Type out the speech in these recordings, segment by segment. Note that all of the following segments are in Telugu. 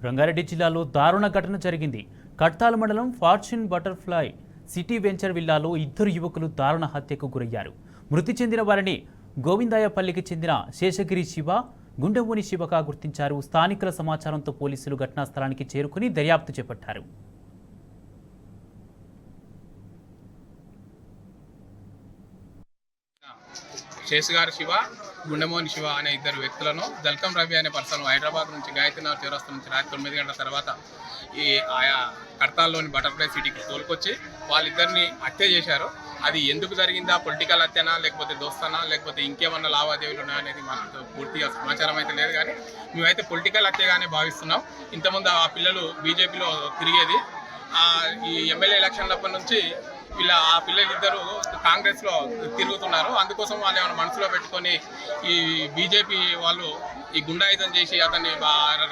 రంగారెడ్డి జిల్లాలో దారుణ ఘటన జరిగింది. కట్టాల మండలం ఫార్చ్యూన్ బటర్ఫ్లై సిటీ వెంచర్ విల్లాలో ఇద్దరు యువకులు దారుణ హత్యకు గురయ్యారు. మృతి చెందిన వారిని గోవిందాయపల్లికి చెందిన శేషగిరి శివ, గుండెమూని శివగా గుర్తించారు. స్థానికుల సమాచారంతో పోలీసులు ఘటనా స్థలానికి చేరుకుని దర్యాప్తు చేపట్టారు. శేషగారి శివ, గుండెమోని శివ అనే ఇద్దరు వ్యక్తులను జల్కం రవి అనే పర్సన్ హైదరాబాద్ నుంచి గాయత్రీనగర్ చౌరస్తా నుంచి రాత్రి 9 గంటల తర్వాత ఈ ఆయా కడతాల్లోని బటర్ఫ్లై సిటీకి తోలుకొచ్చి వాళ్ళిద్దరిని హత్య చేశారు. అది ఎందుకు జరిగిందా, పొలిటికల్ హత్యనా, లేకపోతే దోస్తానా, లేకపోతే ఇంకేమన్నా లావాదేవీలు ఉన్నాయా అనేది మాకు పూర్తిగా సమాచారం అయితే లేదు. కానీ మేమైతే పొలిటికల్ హత్యగానే భావిస్తున్నాం. ఇంతకుముందు ఆ పిల్లలు బీజేపీలో తిరిగేది. ఈ ఎమ్మెల్యే ఎలక్షన్లప్పటి నుంచి ఆ పిల్లలిద్దరూ కాంగ్రెస్లో తిరుగుతున్నారు. అందుకోసం వాళ్ళు ఏమైనా మనసులో పెట్టుకొని ఈ బీజేపీ వాళ్ళు ఈ గుండాయుధం చేసి అతన్ని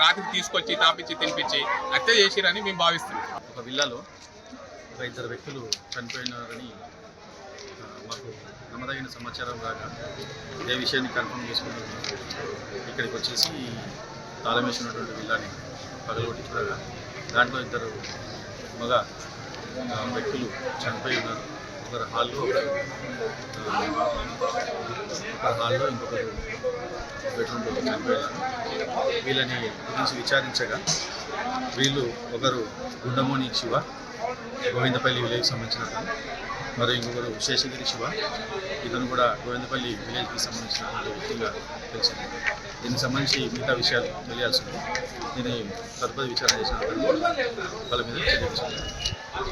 రాత్రికి తీసుకొచ్చి తాపించి తినిపించి హత్య చేసిరని మేము భావిస్తున్నాం. ఒక విల్లాలో ఇద్దరు వ్యక్తులు చనిపోయినారని మాకు నమ్మదగిన సమాచారం రాగా ఇదే విషయాన్ని కన్ఫర్మ్ చేసుకుని ఇక్కడికి వచ్చేసి తాళం వేసినటువంటి విల్లాని పగలగొట్టి చూడగా దాంట్లో ఇద్దరు మగ వ్యక్తులు చనిపోయి ఉన్నారు. ఒకరు హాల్లో ఇంకొకరు బెడ్రూమ్లో చనిపోయినారు. వీళ్ళని గురించి విచారించగా వీళ్ళు ఒకరు గుండమోని శివ, గోవిందపల్లి విలేజ్కి సంబంధించిన మరియు ఇంకొకరు శేషగిరి శివ, ఇతను కూడా గోవిందపల్లి విలేజ్కి సంబంధించినటువంటి వ్యక్తిగా తెలిసింది. దీనికి సంబంధించి మిగతా విషయాలు తెలియాల్సింది. దీన్ని తదుపరి విచారణ చేసిన వాళ్ళ మీద చర్య తీసుకుంటారు.